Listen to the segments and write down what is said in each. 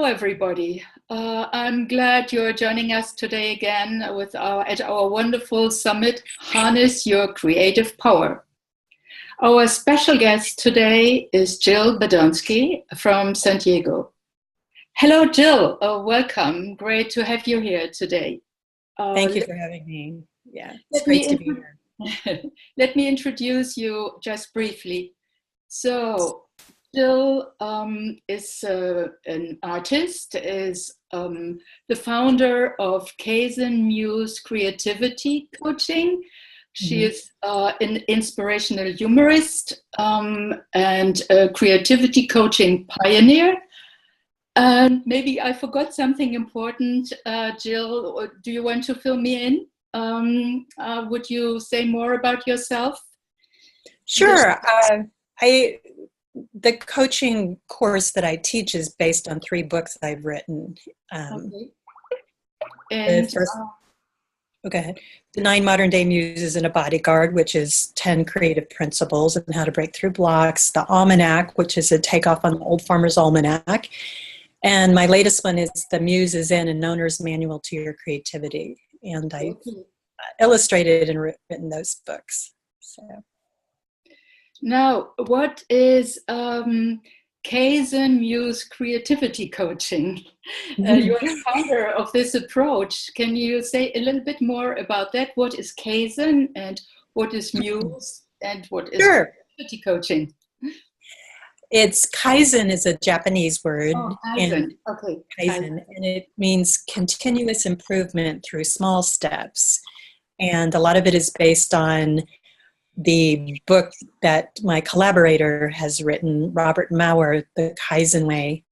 everybody. I'm glad you're joining us today again at our wonderful summit, Harness Your Creative Power. Our special guest today is Jill Badonsky from San Diego. Hello, Jill. Welcome. Great to have you here today. Thank you for having me. Yeah, it's great to be here. Let me introduce you just briefly. So, Jill is an artist, is the founder of Kaizen-Muse Creativity Coaching. She is an inspirational humorist and a creativity coaching pioneer. And maybe I forgot something important, Jill. Do you want to fill me in? Would you say more about yourself? Sure. The coaching course that I teach is based on 3 books I've written. Okay. And go ahead. The 9 Modern Day Muses and a Bodyguard, which is 10 creative principles and how to break through blocks. The Almanac, which is a takeoff on the Old Farmer's Almanac. And my latest one is The Muse is In, an Owner's Manual to Your Creativity. And I illustrated and written those books. So. Now, what is Kaizen-Muse Creativity Coaching? You're the founder of this approach. Can you say a little bit more about that? What is Kaizen and what is Muse and what is creativity coaching? Kaizen is a Japanese word. Oh, Kaisen. Okay. Kaizen, and it means continuous improvement through small steps. And a lot of it is based on the book that my collaborator has written, Robert Maurer, The Kaizen Way.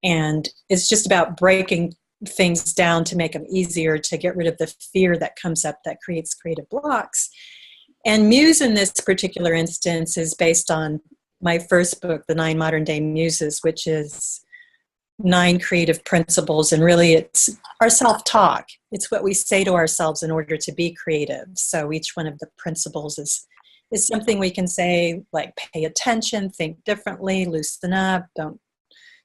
And it's just about breaking things down to make them easier, to get rid of the fear that comes up that creates creative blocks. And Muse in this particular instance is based on my first book, The 9 Modern Day Muses, which is 9 creative principles. And really it's our self-talk. It's what we say to ourselves in order to be creative. So each one of the principles is something we can say, like pay attention, think differently, loosen up, don't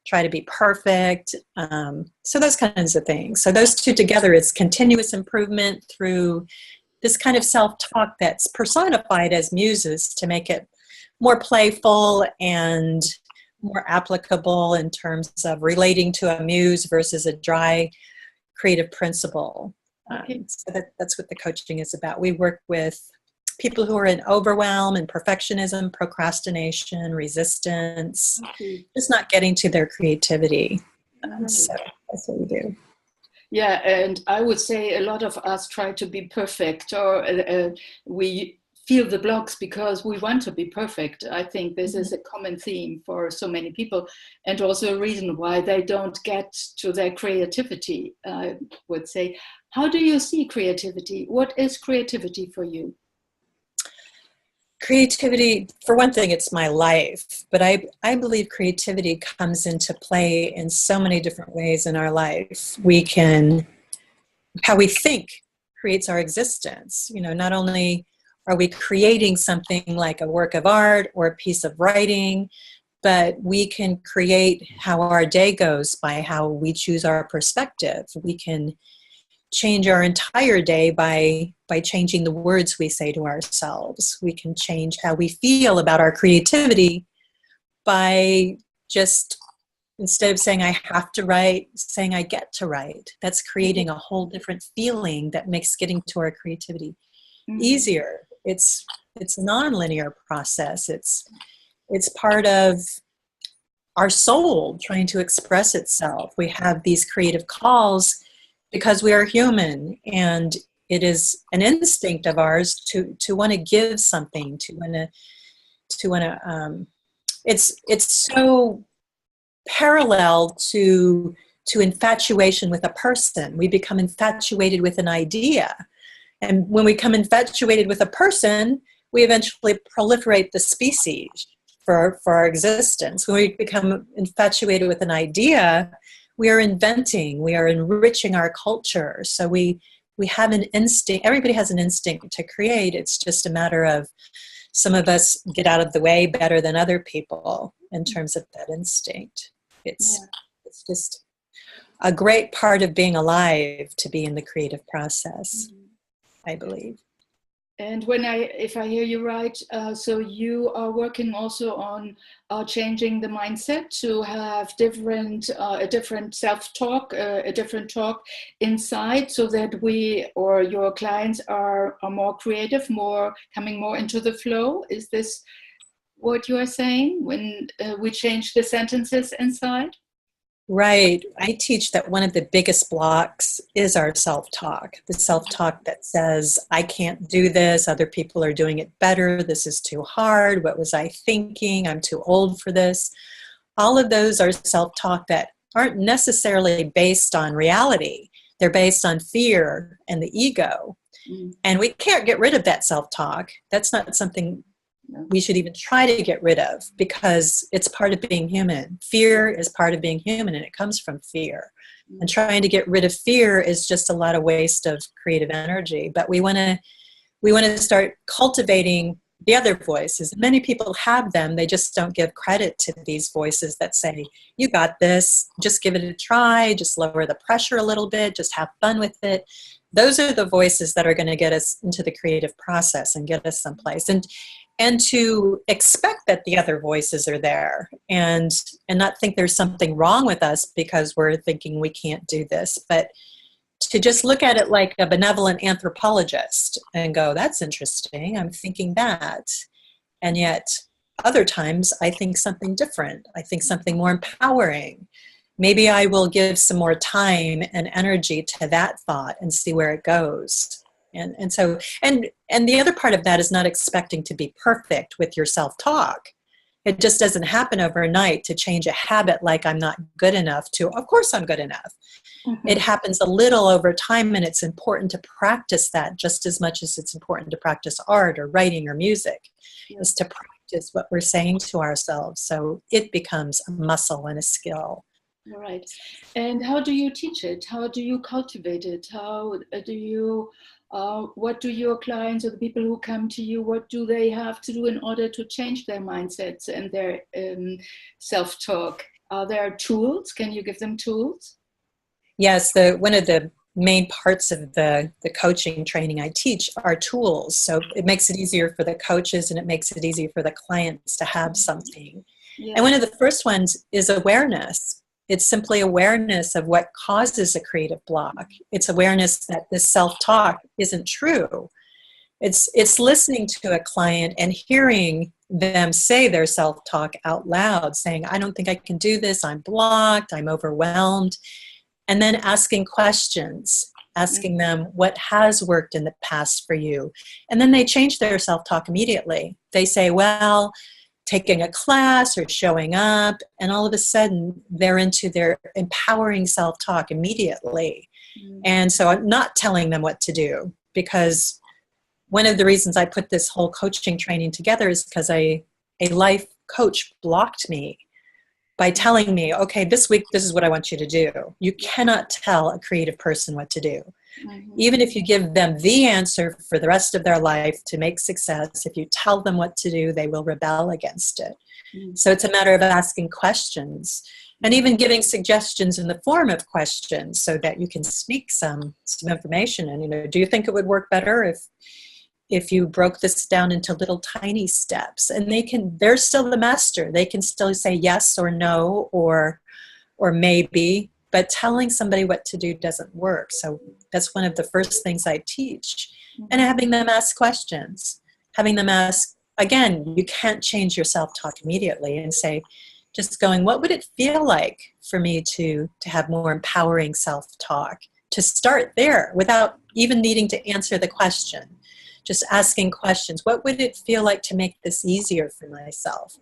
try to be perfect. So those kinds of things. So those 2 together is continuous improvement through this kind of self-talk that's personified as muses to make it more playful and more applicable in terms of relating to a muse versus a dry creative principle. So that's what the coaching is about. We work with people who are in overwhelm and perfectionism, procrastination, resistance, just not getting to their creativity. So that's what we do. Yeah, and I would say a lot of us try to be perfect, or we feel the blocks because we want to be perfect. I think this is a common theme for so many people, and also a reason why they don't get to their creativity, I would say. How do you see creativity? What is creativity for you? Creativity, for one thing, it's my life, but I believe creativity comes into play in so many different ways in our life. How we think creates our existence. You know, not only are we creating something like a work of art or a piece of writing, but we can create how our day goes by how we choose our perspective. We can change our entire day by changing the words we say to ourselves. We can change how we feel about our creativity by just, instead of saying I have to write, saying I get to write. That's creating a whole different feeling that makes getting to our creativity easier. It's a non-linear process. It's part of our soul trying to express itself. We have these creative calls because we are human, and it is an instinct of ours to want to give something, to want to. It's so parallel to infatuation with a person. We become infatuated with an idea, and when we become infatuated with a person, we eventually proliferate the species for our existence. When we become infatuated with an idea, we are inventing, we are enriching our culture. So we have an instinct, everybody has an instinct to create. It's just a matter of some of us get out of the way better than other people in terms of that instinct. It's just a great part of being alive to be in the creative process, I believe. And if I hear you right, so you are working also on changing the mindset to have a different self-talk, a different talk inside, so that we or your clients are more creative, coming more into the flow. Is this what you are saying when we change the sentences inside? Right. I teach that one of the biggest blocks is our self-talk, the self-talk that says, I can't do this, other people are doing it better, this is too hard, what was I thinking, I'm too old for this. All of those are self-talk that aren't necessarily based on reality. They're based on fear and the ego. And we can't get rid of that self-talk. That's not something we should even try to get rid of, because it's part of being human. Fear is part of being human, and it comes from fear. And trying to get rid of fear is just a lot of waste of creative energy. But we want to start cultivating the other voices. Many people have them. They just don't give credit to these voices that say, you got this, just give it a try, just lower the pressure a little bit, just have fun with it. Those are the voices that are going to get us into the creative process and get us someplace. And to expect that the other voices are there, and not think there's something wrong with us because we're thinking we can't do this, but to just look at it like a benevolent anthropologist and go, that's interesting, I'm thinking that. And yet other times I think something different. I think something more empowering. Maybe I will give some more time and energy to that thought and see where it goes. And so the other part of that is not expecting to be perfect with your self-talk. It just doesn't happen overnight to change a habit like I'm not good enough to, of course I'm good enough. It happens a little over time, and it's important to practice that just as much as it's important to practice art or writing or music, is to practice what we're saying to ourselves so it becomes a muscle and a skill. All right. And how do you teach it? How do you cultivate it? How do you, what do your clients or the people who come to you, what do they have to do in order to change their mindsets and their self-talk? Are there tools? Can you give them tools? Yes, one of the main parts of the coaching training I teach are tools. So it makes it easier for the coaches, and it makes it easier for the clients to have something. Yeah. And one of the first ones is awareness. It's simply awareness of what causes a creative block. It's awareness that this self-talk isn't true. It's listening to a client and hearing them say their self-talk out loud, saying, I don't think I can do this, I'm blocked, I'm overwhelmed. And then asking questions, asking them what has worked in the past for you. And then they change their self-talk immediately. They say, well, taking a class or showing up, and all of a sudden they're into their empowering self-talk immediately. And so I'm not telling them what to do, because one of the reasons I put this whole coaching training together is because a life coach blocked me by telling me, okay, this week, this is what I want you to do. You cannot tell a creative person what to do. Even if you give them the answer for the rest of their life to make success, if you tell them what to do, they will rebel against it. So it's a matter of asking questions, and even giving suggestions in the form of questions so that you can sneak some information. And, do you think it would work better if you broke this down into little tiny steps? And they're still the master. They can still say yes or no or maybe, but telling somebody what to do doesn't work. So that's one of the first things I teach. And having them ask questions, having them ask, again, you can't change your self-talk immediately, and say, just going, what would it feel like for me to have more empowering self-talk? To start there without even needing to answer the question. Just asking questions. What would it feel like to make this easier for myself?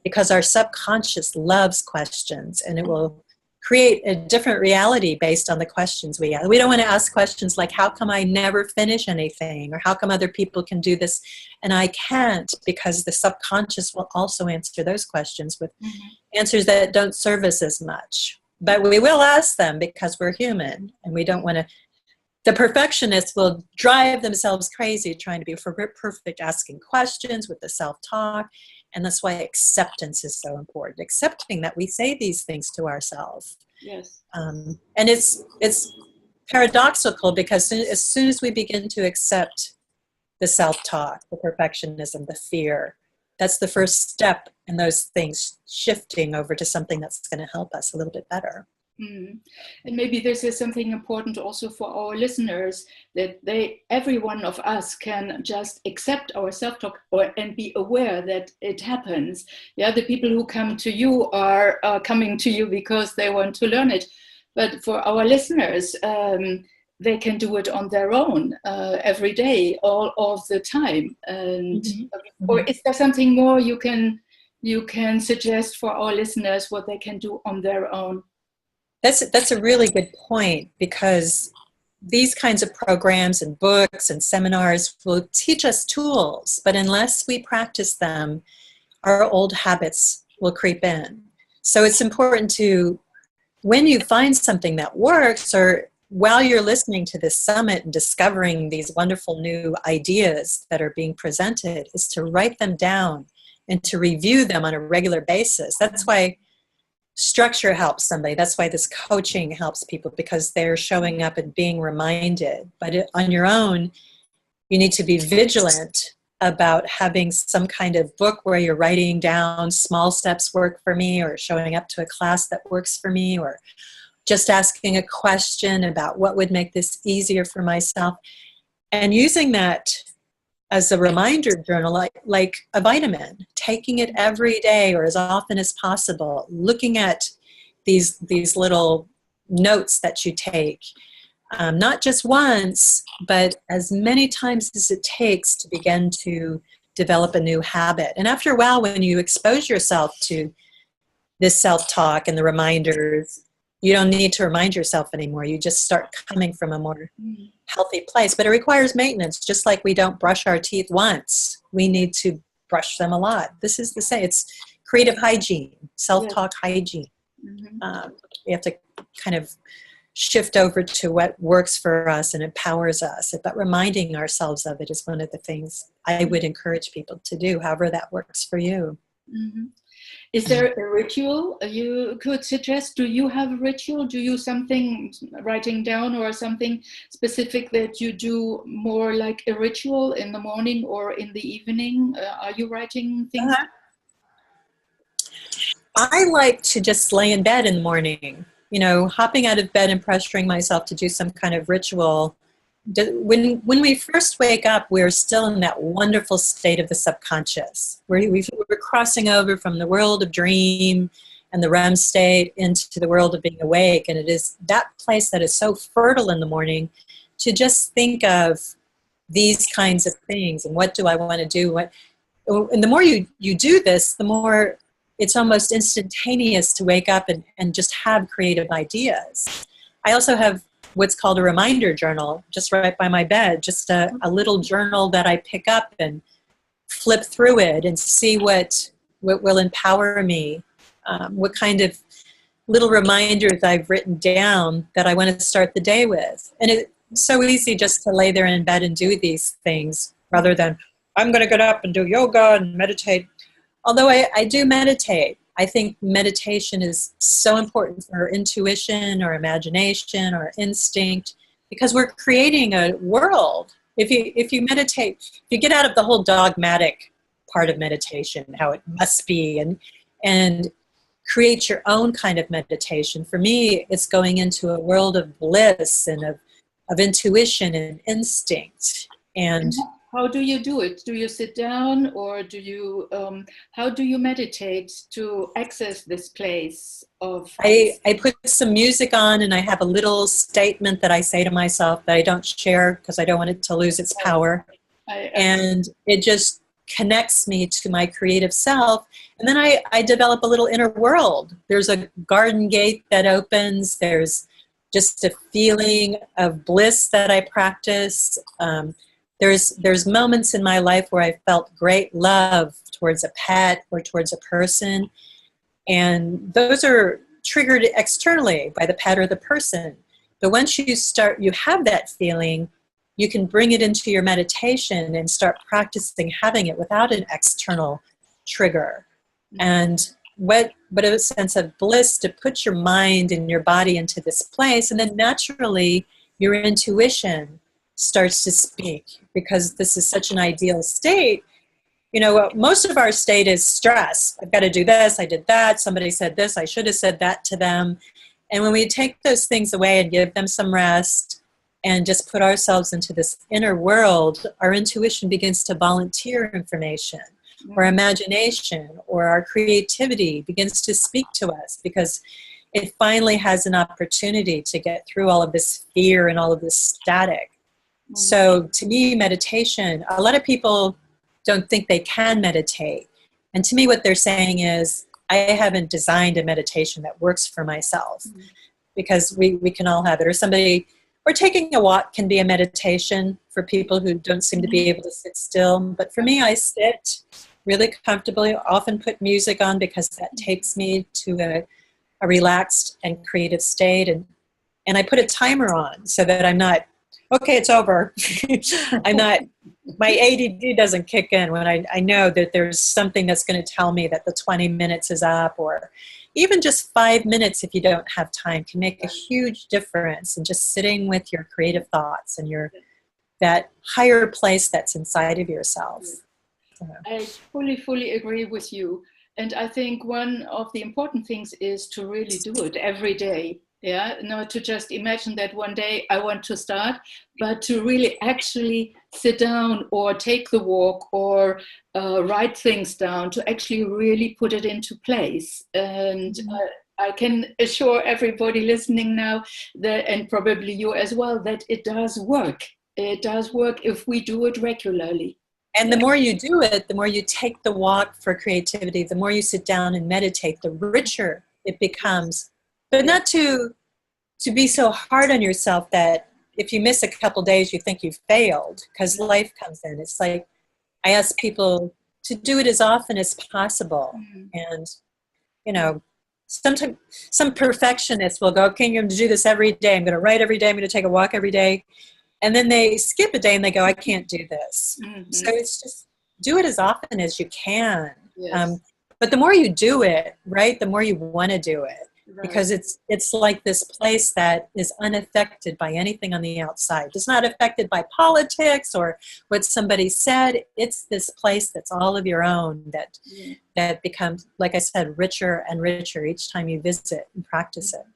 Because our subconscious loves questions, and it will create a different reality based on the questions we ask. We don't want to ask questions like, how come I never finish anything? Or how come other people can do this and I can't? Because the subconscious will also answer those questions with answers that don't serve us as much. But we will ask them because we're human, and we don't want to. The perfectionists will drive themselves crazy trying to be perfect, asking questions with the self-talk. And that's why acceptance is so important. Accepting that we say these things to ourselves. Yes. And it's paradoxical because as soon as we begin to accept the self-talk, the perfectionism, the fear, that's the first step in those things shifting over to something that's going to help us a little bit better. Mm. And maybe this is something important also for our listeners, that every one of us can just accept our self-talk and be aware that it happens. Yeah, the people who come to you are coming to you because they want to learn it. But for our listeners, they can do it on their own every day, all of the time. And or is there something more you can suggest for our listeners what they can do on their own? That's a really good point, because these kinds of programs and books and seminars will teach us tools, but unless we practice them, our old habits will creep in. So it's important to, when you find something that works, or while you're listening to this summit and discovering these wonderful new ideas that are being presented, is to write them down and to review them on a regular basis. That's why structure helps somebody. That's why this coaching helps people, because they're showing up and being reminded. But on your own, you need to be vigilant about having some kind of book where you're writing down small steps work for me, or showing up to a class that works for me, or just asking a question about what would make this easier for myself, and using that as a reminder journal, like a vitamin, taking it every day or as often as possible, looking at these little notes that you take, not just once, but as many times as it takes to begin to develop a new habit. And after a while, when you expose yourself to this self-talk and the reminders, you don't need to remind yourself anymore. You just start coming from a more healthy place. But it requires maintenance. Just like we don't brush our teeth once, we need to brush them a lot. This is the same. It's creative hygiene, self-talk hygiene. We have to kind of shift over to what works for us and empowers us. But reminding ourselves of it is one of the things I would encourage people to do, however that works for you. Is there a ritual you could suggest? Do you have a ritual? Do you something writing down, or something specific that you do more like a ritual in the morning or in the evening? Are you writing things? I like to just lay in bed in the morning, hopping out of bed and pressuring myself to do some kind of ritual. When we first wake up, we're still in that wonderful state of the subconscious, where we're crossing over from the world of dream and the REM state into the world of being awake. And it is that place that is so fertile in the morning to just think of these kinds of things. And what do I want to do? And the more you do this, the more it's almost instantaneous to wake up and just have creative ideas. I also have what's called a reminder journal, just right by my bed, just a little journal that I pick up and flip through it and see what will empower me, what kind of little reminders I've written down that I want to start the day with. And it's so easy just to lay there in bed and do these things, rather than, I'm going to get up and do yoga and meditate. Although I do meditate. I think meditation is so important for intuition or imagination or instinct, because we're creating a world. If you meditate, if you get out of the whole dogmatic part of meditation, how it must be, and create your own kind of meditation. For me, it's going into a world of bliss and of intuition and instinct. And how do you do it? Do you sit down, or do you? How do you meditate to access this place of? I put some music on, and I have a little statement that I say to myself that I don't share because I don't want it to lose its power. And it just connects me to my creative self. And then I develop a little inner world. There's a garden gate that opens. There's just a feeling of bliss that I practice. There's moments in my life where I felt great love towards a pet or towards a person. And those are triggered externally by the pet or the person. But once you have that feeling, you can bring it into your meditation and start practicing having it without an external trigger. And what a sense of bliss to put your mind and your body into this place. And then naturally, your intuition starts to speak, because this is such an ideal state. You know, most of our state is stress. I've got to do this, I did that, somebody said this, I should have said that to them. And when we take those things away and give them some rest and just put ourselves into this inner world, our intuition begins to volunteer information, or imagination, or our creativity begins to speak to us, because it finally has an opportunity to get through all of this fear and all of this static. So to me, meditation, a lot of people don't think they can meditate. And to me, what they're saying is, I haven't designed a meditation that works for myself, because we can all have it. Or somebody, or taking a walk can be a meditation for people who don't seem to be able to sit still. But for me, I sit really comfortably, often put music on, because that takes me to a relaxed and creative state. And I put a timer on so that I'm not, okay, it's over. I'm not, my ADD doesn't kick in when I know that there's something that's going to tell me that the 20 minutes is up, or even just 5 minutes if you don't have time can make a huge difference in just sitting with your creative thoughts and that higher place that's inside of yourself. I fully agree with you. And I think one of the important things is to really do it every day. Yeah, not to just imagine that one day I want to start, but to really actually sit down or take the walk or write things down, to actually really put it into place. And I can assure everybody listening now that, and probably you as well, that it does work. It does work if we do it regularly. And the more you do it, the more you take the walk for creativity, the more you sit down and meditate, the richer it becomes. But not to be so hard on yourself that if you miss a couple days, you think you've failed, because life comes in. It's like, I ask people to do it as often as possible. And, you know, sometimes some perfectionists will go, okay, I'm going to do this every day. I'm going to write every day. I'm going to take a walk every day. And then they skip a day and they go, I can't do this. So it's just do it as often as you can. Yes. But the more you do it, right, the more you want to do it. Right. Because it's like this place that is unaffected by anything on the outside. It's not affected by politics or what somebody said. It's this place that's all of your own that becomes, like I said, richer and richer each time you visit and practice it.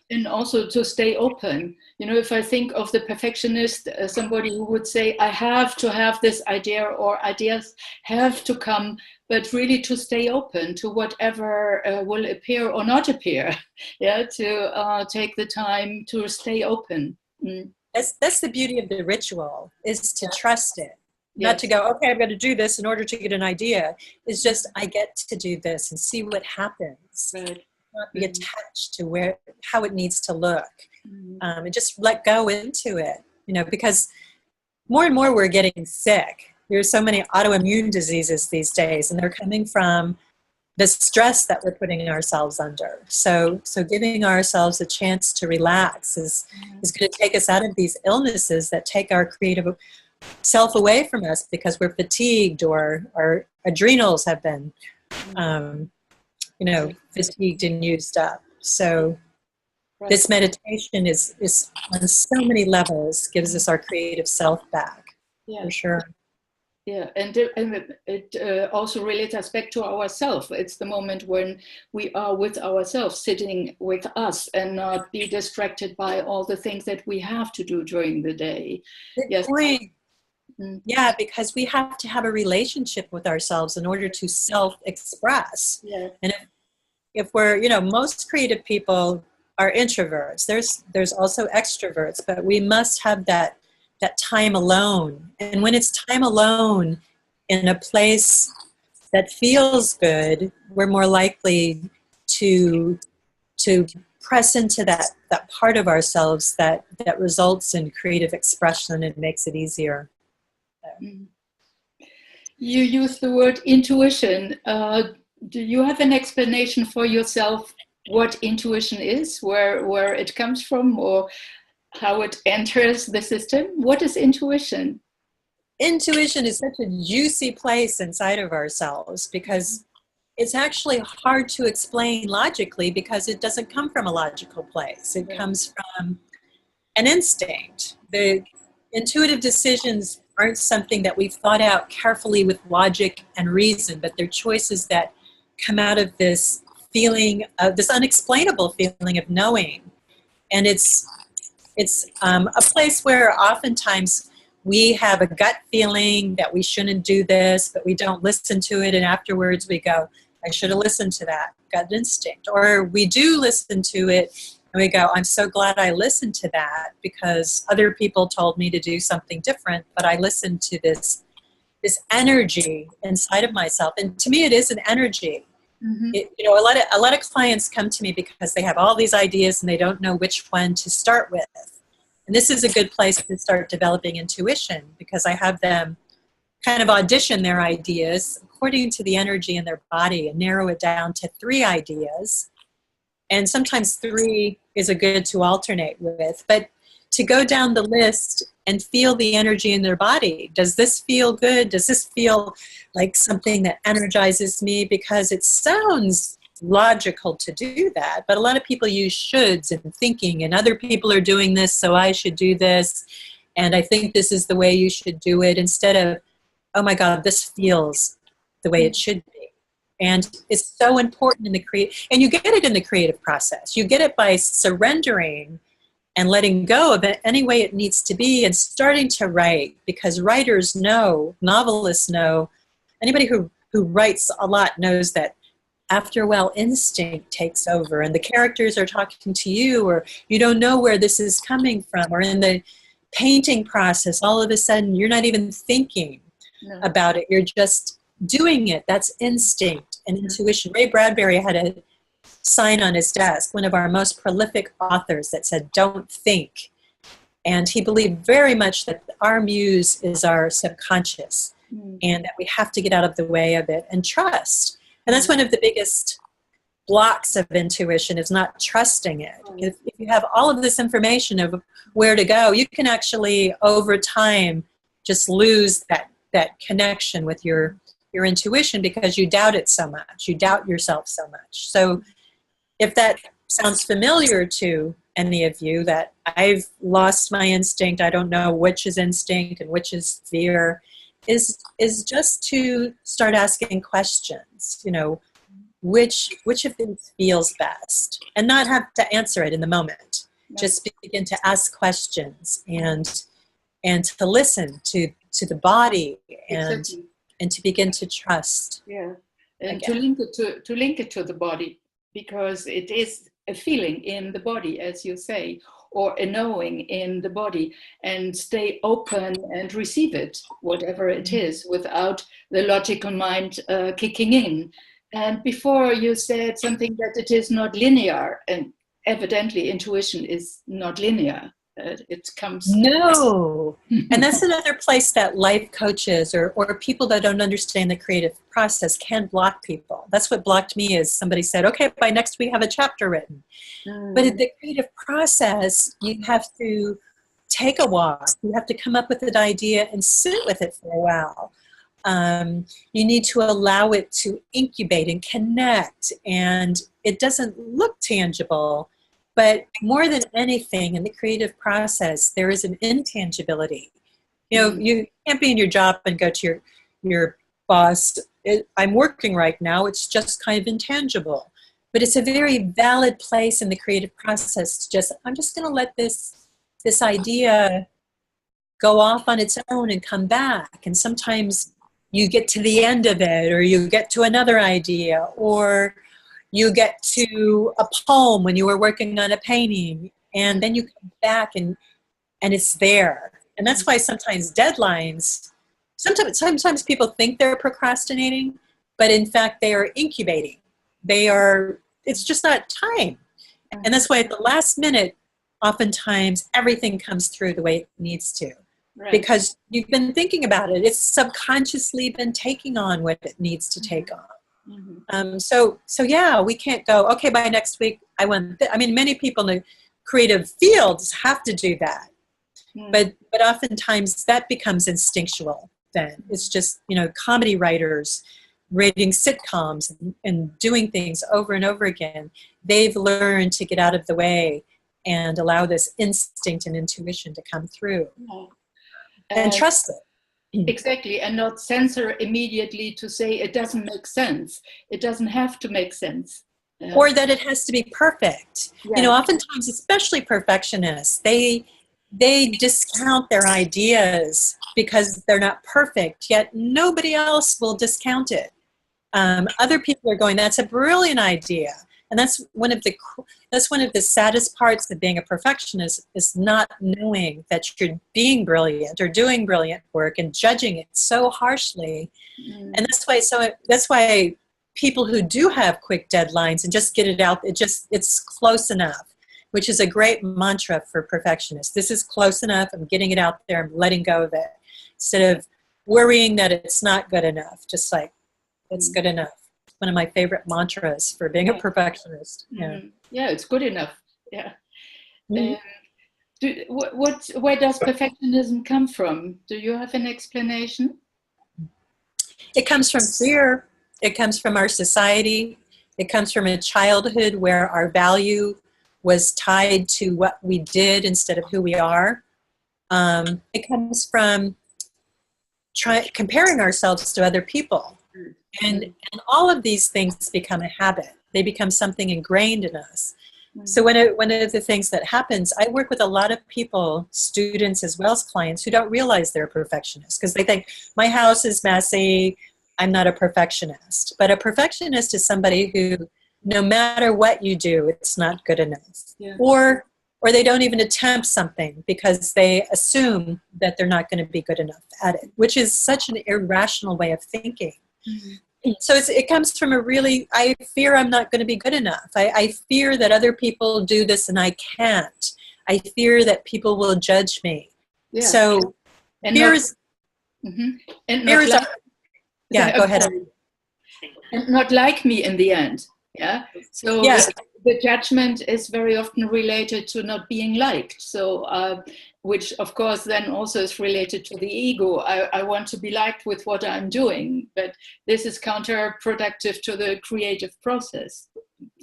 And also to stay open. You know, if I think of the perfectionist, somebody who would say, I have to have this idea, or ideas have to come, but really to stay open to whatever will appear or not appear. Yeah, to take the time to stay open. That's the beauty of the ritual, is to trust it. Not to go, okay, I've got to do this in order to get an idea. It's just, I get to do this and see what happens. Right. Not be attached to how it needs to look, and just let go into it, you know, because more and more we're getting sick. There's so many autoimmune diseases these days, and they're coming from the stress that we're putting ourselves under. So giving ourselves a chance to relax is going to take us out of these illnesses that take our creative self away from us, because we're fatigued, or our adrenals have been fatigued and used up. So this meditation is on so many levels, gives us our creative self back, for sure. Yeah, and it also relates us back to ourselves. It's the moment when we are with ourselves, sitting with us, and not be distracted by all the things that we have to do during the day. Good point. Yeah, because we have to have a relationship with ourselves in order to self-express. Yeah. And if we're, most creative people are introverts. There's also extroverts, but we must have that time alone. And when it's time alone in a place that feels good, we're more likely to press into that part of ourselves that results in creative expression and makes it easier. You use the word intuition. Do you have an explanation for yourself what intuition is, where it comes from, or how it enters the system? What is intuition? Intuition is such a juicy place inside of ourselves, because it's actually hard to explain logically because it doesn't come from a logical place. It comes from an instinct. The intuitive decisions aren't something that we've thought out carefully with logic and reason, but they're choices that come out of this feeling of this unexplainable feeling of knowing. And it's a place where oftentimes we have a gut feeling that we shouldn't do this, but we don't listen to it, and afterwards we go, I should have listened to that gut instinct. Or we do listen to it and we go, I'm so glad I listened to that because other people told me to do something different, but I listened to this energy inside of myself. And to me, it is an energy. Mm-hmm. A lot of clients come to me because they have all these ideas and they don't know which one to start with. And this is a good place to start developing intuition because I have them kind of audition their ideas according to the energy in their body and narrow it down to 3 ideas. And sometimes 3 is a good to alternate with. But to go down the list and feel the energy in their body. Does this feel good? Does this feel like something that energizes me? Because it sounds logical to do that, but a lot of people use shoulds and thinking, and other people are doing this, so I should do this, and I think this is the way you should do it, instead of, oh my God, this feels the way it should be. And it's so important in the and you get it in the creative process. You get it by surrendering and letting go of it any way it needs to be and starting to write, because writers know, novelists know, anybody who writes a lot knows that after a while, instinct takes over and the characters are talking to you, or you don't know where this is coming from, or in the painting process, all of a sudden you're not even thinking about it. You're just doing it. That's instinct and intuition. Ray Bradbury had a sign on his desk, one of our most prolific authors, that said, don't think. And he believed very much that our muse is our subconscious and that we have to get out of the way of it and trust. And that's one of the biggest blocks of intuition, is not trusting it. If you have all of this information of where to go, you can actually, over time, just lose that connection with your intuition because you doubt it so much. You doubt yourself so much. So if that sounds familiar to any of you, that I've lost my instinct, I don't know which is instinct and which is fear, is just to start asking questions, which of these feels best, and not have to answer it in the moment. Just begin to ask questions and to listen to the body and to begin to trust. Yeah, and to link it to the body, because it is a feeling in the body, as you say, or a knowing in the body, and stay open and receive it, whatever it is, without the logical mind kicking in. And before you said something that it is not linear, and evidently intuition is not linear. It comes... No. And that's another place that life coaches or people that don't understand the creative process can block people. That's what blocked me, is somebody said, okay, by next week have a chapter written. But in the creative process, you have to take a walk. You have to come up with an idea and sit with it for a while. You need to allow it to incubate and connect. And it doesn't look tangible. But more than anything, in the creative process, there is an intangibility. You can't be in your job and go to your boss, I'm working right now, it's just kind of intangible. But it's a very valid place in the creative process to I'm just going to let this idea go off on its own and come back. And sometimes you get to the end of it, or you get to another idea, or you get to a poem when you were working on a painting, and then you come back and it's there. And that's why sometimes deadlines, sometimes people think they're procrastinating, but in fact they are incubating. It's just not time. And that's why at the last minute, oftentimes everything comes through the way it needs to. Right. Because you've been thinking about it. It's subconsciously been taking on what it needs to take on. So yeah, we can't go, okay, by next week I want many people in the creative fields have to do that. But oftentimes that becomes instinctual then. It's just, comedy writers rating sitcoms and doing things over and over again, they've learned to get out of the way and allow this instinct and intuition to come through and trust it. Exactly, and not censor immediately to say it doesn't make sense. It doesn't have to make sense. Or that it has to be perfect. Yeah. You know, oftentimes, especially perfectionists, they discount their ideas because they're not perfect, yet nobody else will discount it. Other people are going, that's a brilliant idea. And that's one of the saddest parts of being a perfectionist, is not knowing that you're being brilliant or doing brilliant work and judging it so harshly. And that's why people who do have quick deadlines and just get it out, it's close enough, which is a great mantra for perfectionists. This is close enough. I'm getting it out there. I'm letting go of it, instead of worrying that it's not good enough. Just like, it's good enough. One of my favorite mantras for being a perfectionist. Yeah, it's good enough. Yeah. Where does perfectionism come from? Do you have an explanation? It comes from fear. It comes from our society. It comes from a childhood where our value was tied to what we did instead of who we are. It comes from comparing ourselves to other people. And all of these things become a habit. They become something ingrained in us. So one of the things that happens, I work with a lot of people, students as well as clients, who don't realize they're perfectionists because they think, my house is messy, I'm not a perfectionist. But a perfectionist is somebody who, no matter what you do, it's not good enough. Yeah. Or they don't even attempt something because they assume that they're not going to be good enough at it, which is such an irrational way of thinking. So it comes from I fear I'm not going to be good enough. I fear that other people do this and I can't. I fear that people will judge me. Yeah. So fear is... Yeah, go ahead. And not like me in the end. Yeah. So the judgment is very often related to not being liked. So, which of course then also is related to the ego. I want to be liked with what I'm doing, but this is counterproductive to the creative process,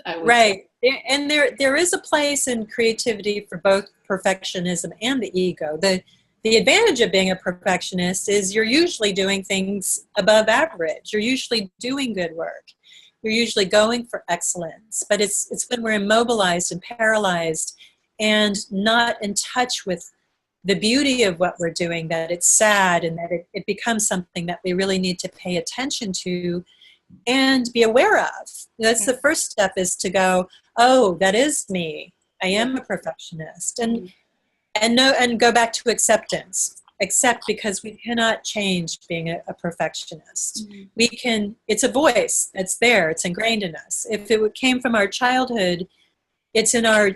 I would say. And there is a place in creativity for both perfectionism and the ego. The advantage of being a perfectionist is you're usually doing things above average. You're usually doing good work. You're usually going for excellence. But it's when we're immobilized and paralyzed and not in touch with the beauty of what we're doing that it's sad, and that it becomes something that we really need to pay attention to and be aware of. That's the first step, is to go, oh, that is me. I am a perfectionist. And go back to acceptance. Accept, because we cannot change being a perfectionist. We can, it's a voice that's there, it's ingrained in us. If it came from our childhood, it's in our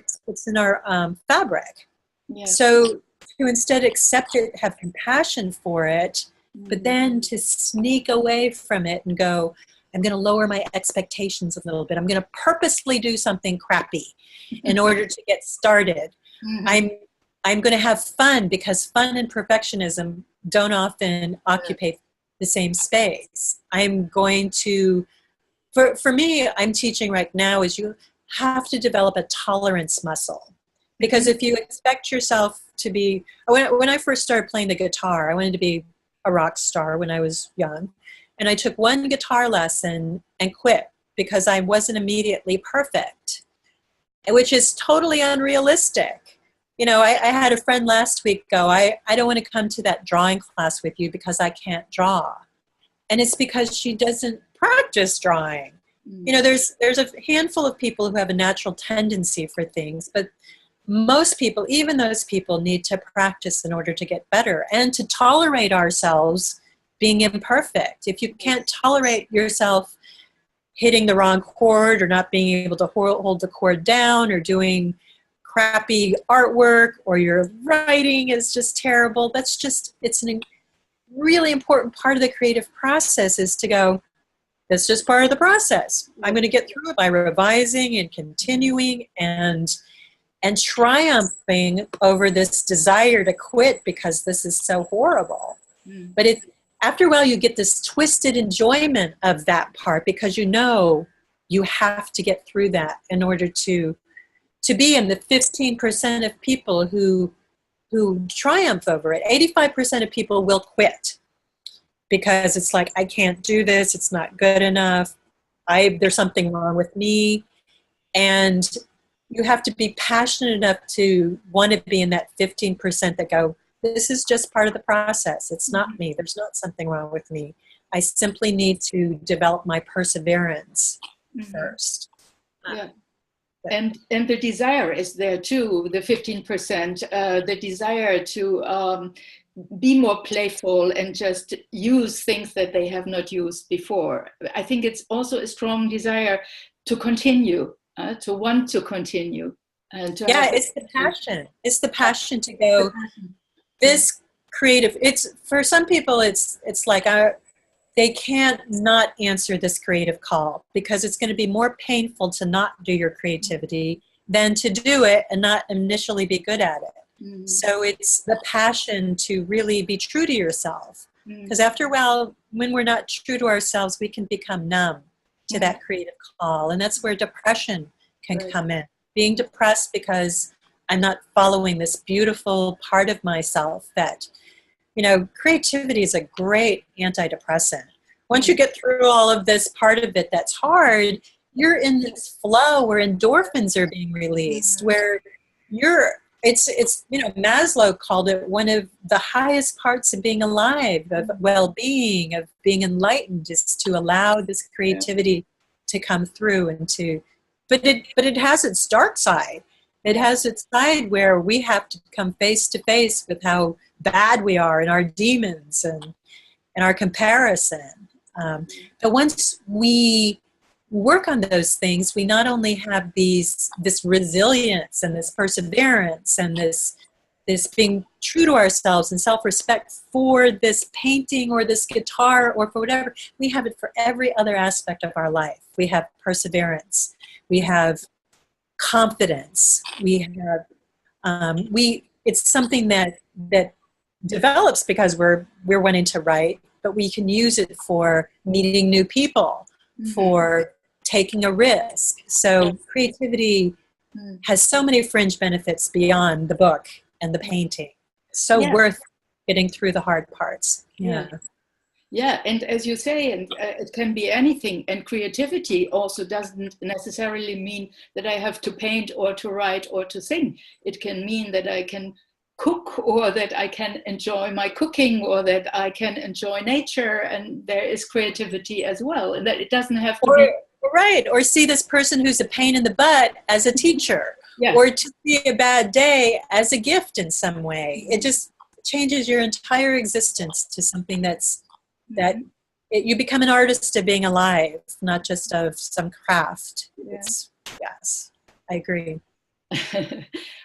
fabric. Yeah. So to instead accept it, have compassion for it, but then to sneak away from it and go, I'm going to lower my expectations a little bit. I'm going to purposely do something crappy in order to get started. I'm going to have fun, because fun and perfectionism don't often occupy the same space. I'm going to, for me, I'm teaching right now is you have to develop a tolerance muscle. Because if you expect yourself to be, when I first started playing the guitar, I wanted to be a rock star when I was young. And I took one guitar lesson and quit because I wasn't immediately perfect, which is totally unrealistic. You know, I had a friend last week go, I don't want to come to that drawing class with you because I can't draw. And it's because she doesn't practice drawing. You know, there's a handful of people who have a natural tendency for things, but most people, even those people, need to practice in order to get better and to tolerate ourselves being imperfect. If you can't tolerate yourself hitting the wrong chord, or not being able to hold the chord down, or doing crappy artwork, or your writing is just terrible, it's a really important part of the creative process, is to go, that's just part of the process. I'm going to get through it by revising and continuing and triumphing over this desire to quit because this is so horrible. But after a while, you get this twisted enjoyment of that part because you know you have to get through that in order to be in the 15% of people who triumph over it. 85% of people will quit because it's like, I can't do this. It's not good enough. There's something wrong with me. And you have to be passionate enough to want to be in that 15% that go, this is just part of the process. It's not me. There's not something wrong with me. I simply need to develop my perseverance first. Yeah. And the desire is there too, the 15%, the desire to be more playful and just use things that they have not used before. I think it's also a strong desire to continue, to want to continue. And to it's the passion. It's the passion to go, this creative, it's for some people, it's like they can't not answer this creative call because it's going to be more painful to not do your creativity than to do it and not initially be good at it. So it's the passion to really be true to yourself. Because after a while, when we're not true to ourselves, we can become numb to that creative call. And that's where depression can come in. Being depressed because I'm not following this beautiful part of myself that, creativity is a great antidepressant. Once you get through all of this part of it that's hard, you're in this flow where endorphins are being released, where Maslow called it one of the highest parts of being alive, of well-being, of being enlightened, is to allow this creativity to come through but it has its dark side. It has its side where we have to come face to face with how bad we are and our demons and our comparison. But once we work on those things, we not only have this resilience and this perseverance and this being true to ourselves and self-respect for this painting or this guitar or for whatever. We have it for every other aspect of our life. We have perseverance. We have confidence. We have it's something that develops because we're wanting to write, but we can use it for meeting new people, for taking a risk. So creativity has so many fringe benefits beyond the book and the painting. So worth getting through the hard parts. Yeah, and as you say, and it can be anything. And creativity also doesn't necessarily mean that I have to paint or to write or to sing. It can mean that I can cook, or that I can enjoy my cooking, or that I can enjoy nature, and there is creativity as well. And that it doesn't have to be right, or see this person who's a pain in the butt as a teacher, or to see a bad day as a gift in some way. It just changes your entire existence to something you become an artist of being alive, not just of some craft. Yes, I agree.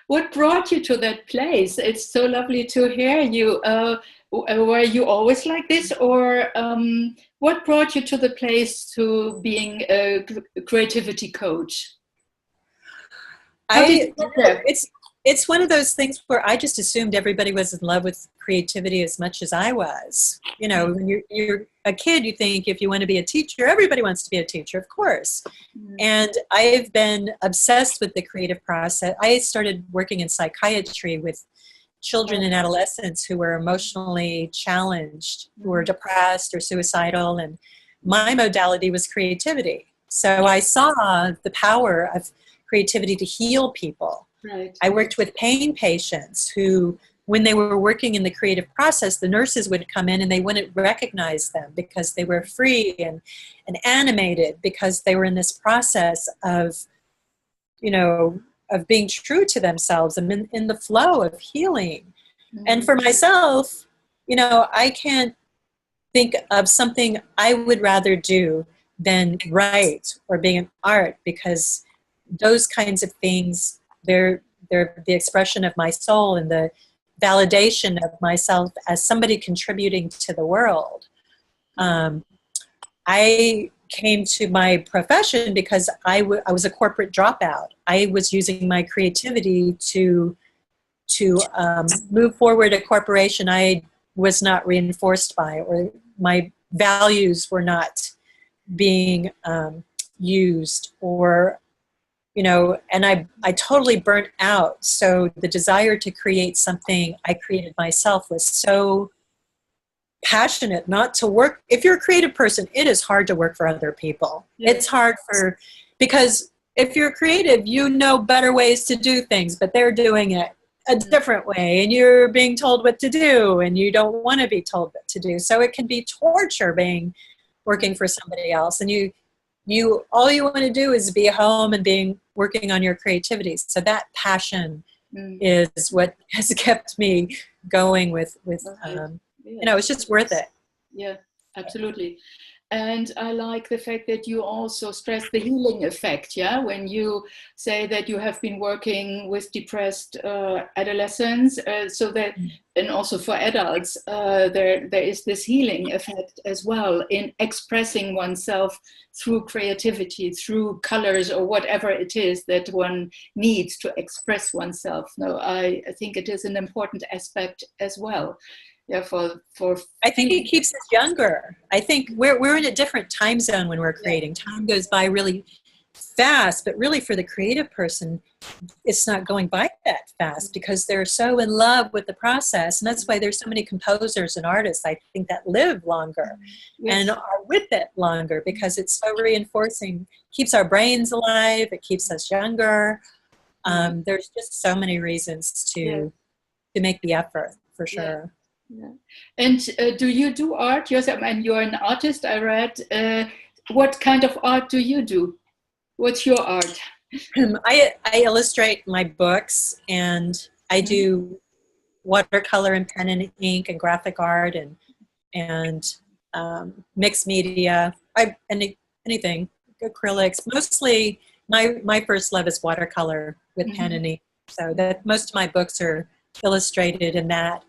What brought you to that place? It's so lovely to hear you. Were you always like this, or what brought you to the place to being a creativity coach? It's one of those things where I just assumed everybody was in love with creativity as much as I was. When you're a kid, you think if you want to be a teacher, everybody wants to be a teacher, of course. And I've been obsessed with the creative process. I started working in psychiatry with children and adolescents who were emotionally challenged, who were depressed or suicidal, and my modality was creativity. So I saw the power of creativity to heal people. Right. I worked with pain patients who, when they were working in the creative process, the nurses would come in and they wouldn't recognize them because they were free and animated, because they were in this process of being true to themselves and in the flow of healing. And for myself, I can't think of something I would rather do than write or being an art, because those kinds of things, they're the expression of my soul and the validation of myself as somebody contributing to the world. I came to my profession because I was a corporate dropout. I was using my creativity to move forward a corporation I was not reinforced by, or my values were not being used, or, and I totally burnt out. So the desire to create something I created myself was so passionate, not to work. If you're a creative person, it is hard to work for other people. Yeah. It's hard because if you're creative, you know better ways to do things, but they're doing it a different way, and you're being told what to do, and you don't want to be told what to do. So it can be torture working for somebody else, and you all you want to do is be home and working on your creativity. So that passion is what has kept me going with it's just worth it. Yeah, absolutely. And I like the fact that you also stress the healing effect, when you say that you have been working with depressed adolescents, so that, and also for adults, there is this healing effect as well in expressing oneself through creativity, through colors, or whatever it is that one needs to express oneself. No, I think it is an important aspect as well. Yeah, for I think it keeps us younger. I think we're in a different time zone when we're creating. Time goes by really fast, but really for the creative person, it's not going by that fast because they're so in love with the process. And that's why there's so many composers and artists, I think, that live longer and are with it longer, because it's so reinforcing, keeps our brains alive, it keeps us younger. There's just so many reasons to make the effort, for sure. Yeah. And do you do art yourself? And you're an artist, I read. What kind of art do you do? What's your art? I illustrate my books, and I do watercolor and pen and ink and graphic art and mixed media. Anything, acrylics. Mostly, my first love is watercolor with pen and ink. So that most of my books are illustrated in that.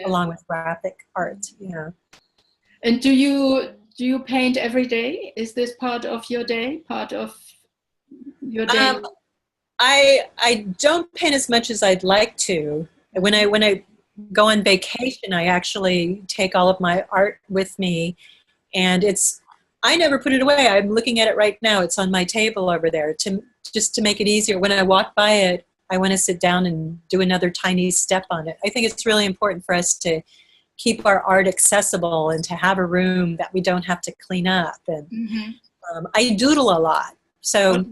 Along with graphic art, And do you paint every day? Is this part of your day? Part of your day? I don't paint as much as I'd like to. When I go on vacation, I actually take all of my art with me, and I never put it away. I'm looking at it right now. It's on my table over there just to make it easier. When I walk by it, I want to sit down and do another tiny step on it. I think it's really important for us to keep our art accessible and to have a room that we don't have to clean up. And I doodle a lot. So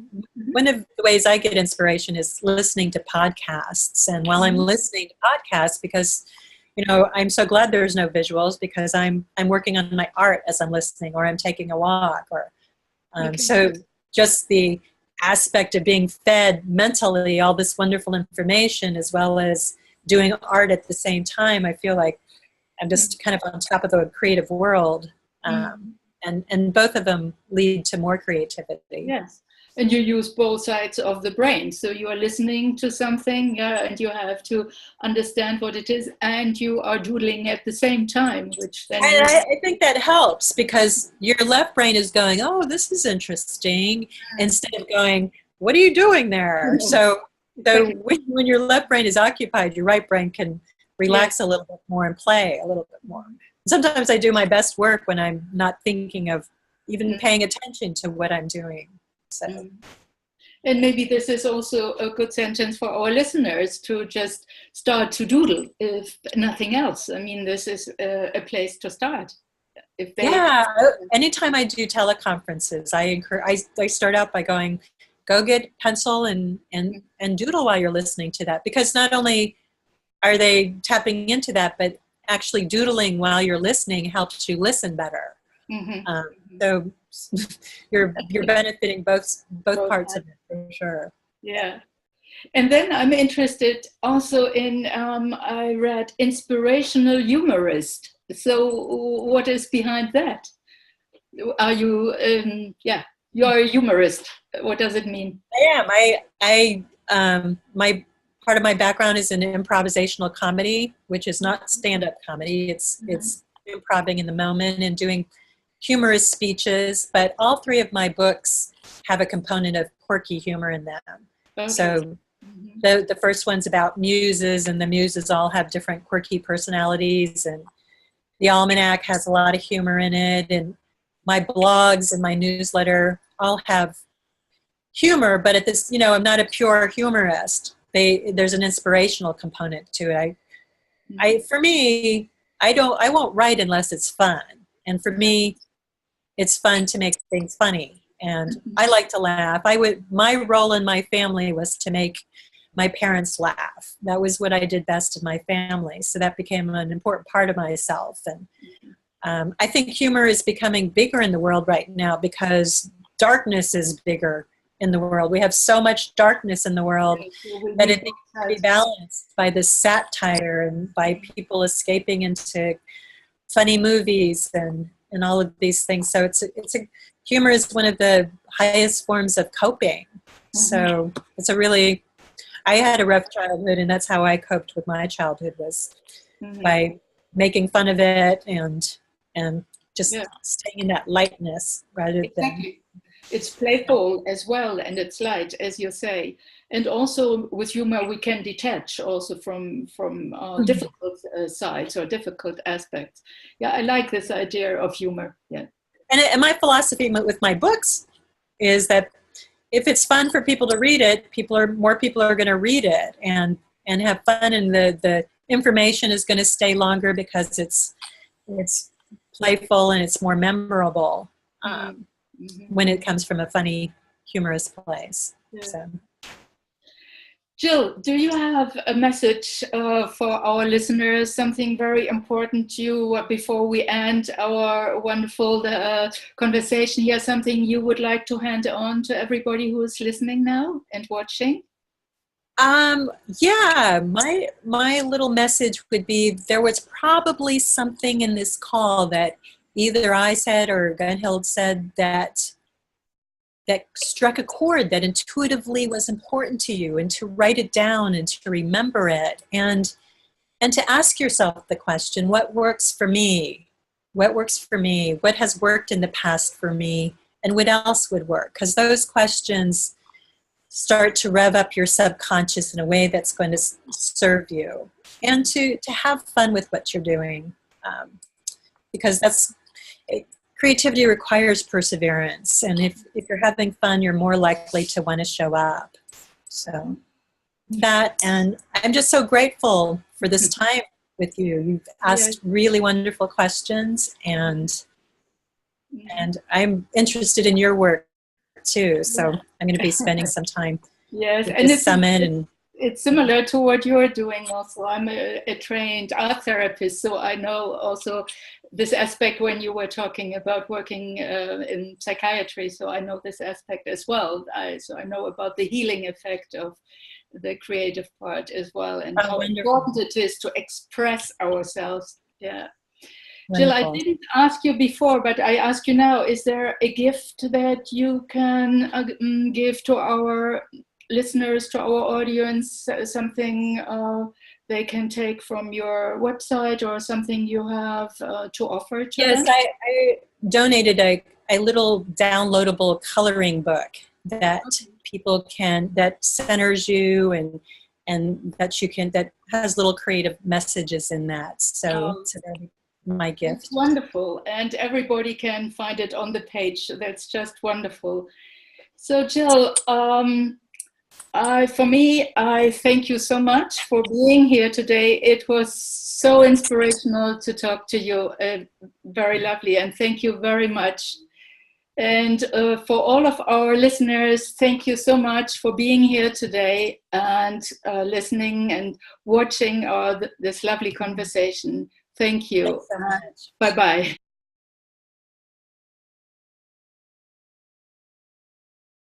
one of the ways I get inspiration is listening to podcasts. And while I'm listening to podcasts, because I'm so glad there's no visuals, because I'm working on my art as I'm listening, or I'm taking a walk, or so just the aspect of being fed mentally all this wonderful information, as well as doing art at the same time, I feel like I'm just kind of on top of the creative world, and both of them lead to more creativity. Yes, and you use both sides of the brain. So you are listening to something, and you have to understand what it is, and you are doodling at the same time, which then... And I think that helps, because your left brain is going, oh, this is interesting, instead of going, what are you doing there? So when your left brain is occupied, your right brain can relax a little bit more and play a little bit more. Sometimes I do my best work when I'm not thinking of even paying attention to what I'm doing. So. And maybe this is also a good sentence for our listeners to just start to doodle, if nothing else. I mean, this is a place to start. Anytime I do teleconferences, I start out by going, go get pencil and doodle while you're listening to that, because not only are they tapping into that, but actually doodling while you're listening helps you listen better. So you're benefiting both parts of it, for sure. Yeah. And then I'm interested also in, I read inspirational humorist. So what is behind that? Are you, you're a humorist. What does it mean? I am. My part of my background is in improvisational comedy, which is not stand-up comedy. It's improvising in the moment and doing humorous speeches. But all three of my books have a component of quirky humor in them. Okay. So The first one's about muses, and the muses all have different quirky personalities, and the almanac has a lot of humor in it, and my blogs and my newsletter all have humor, but at this, I'm not a pure humorist. There's an inspirational component to it. For me, I won't write unless it's fun. And for me, it's fun to make things funny. And I like to laugh. My role in my family was to make my parents laugh. That was what I did best in my family. So that became an important part of myself. And I think humor is becoming bigger in the world right now because darkness is bigger in the world. We have so much darkness in the world that it needs to be balanced by this satire and by people escaping into funny movies and all of these things. So humor is one of the highest forms of coping. So I had a rough childhood, and that's how I coped with my childhood, was by making fun of it and just staying in that lightness rather than... It's playful as well, and it's light, as you say. And also with humor, we can detach also from difficult sides or difficult aspects. Yeah, I like this idea of humor. Yeah. And my philosophy with my books is that if it's fun for people to read it, more people are going to read it and have fun, and the information is going to stay longer because it's playful and it's more memorable. When it comes from a funny, humorous place. Yeah. So. Jill, do you have a message for our listeners, something very important to you before we end our wonderful conversation here, something you would like to hand on to everybody who is listening now and watching? Yeah, my little message would be, there was probably something in this call that either I said or Gunhild said that struck a chord that intuitively was important to you, and to write it down and to remember it, and to ask yourself the question, what works for me? What works for me? What has worked in the past for me? And what else would work? Because those questions start to rev up your subconscious in a way that's going to serve you, and to have fun with what you're doing, because creativity requires perseverance, and if you're having fun, you're more likely to want to show up. So that, and I'm just so grateful for this time with you. You've asked really wonderful questions, and I'm interested in your work too. So I'm going to be spending some time at this summit. And it's similar to what you're doing also. I'm a trained art therapist, so I know also this aspect when you were talking about working in psychiatry, so I know this aspect as well. So I know about the healing effect of the creative part as well, and how important it is to express ourselves. Yeah. Jill, I didn't ask you before, but I ask you now, is there a gift that you can give to our listeners, to our audience, something they can take from your website, or something you have to offer to them? Yes, I donated a little downloadable coloring book that people can, that centers you, and that has little creative messages in that. So that'd be my gift. It's wonderful, and everybody can find it on the page. That's just wonderful. So Jill, for me, I thank you so much for being here today. It was so inspirational to talk to you. Very lovely, and thank you very much. And for all of our listeners, thank you so much for being here today and listening and watching this lovely conversation. Thank you. Thanks so much. Bye-bye.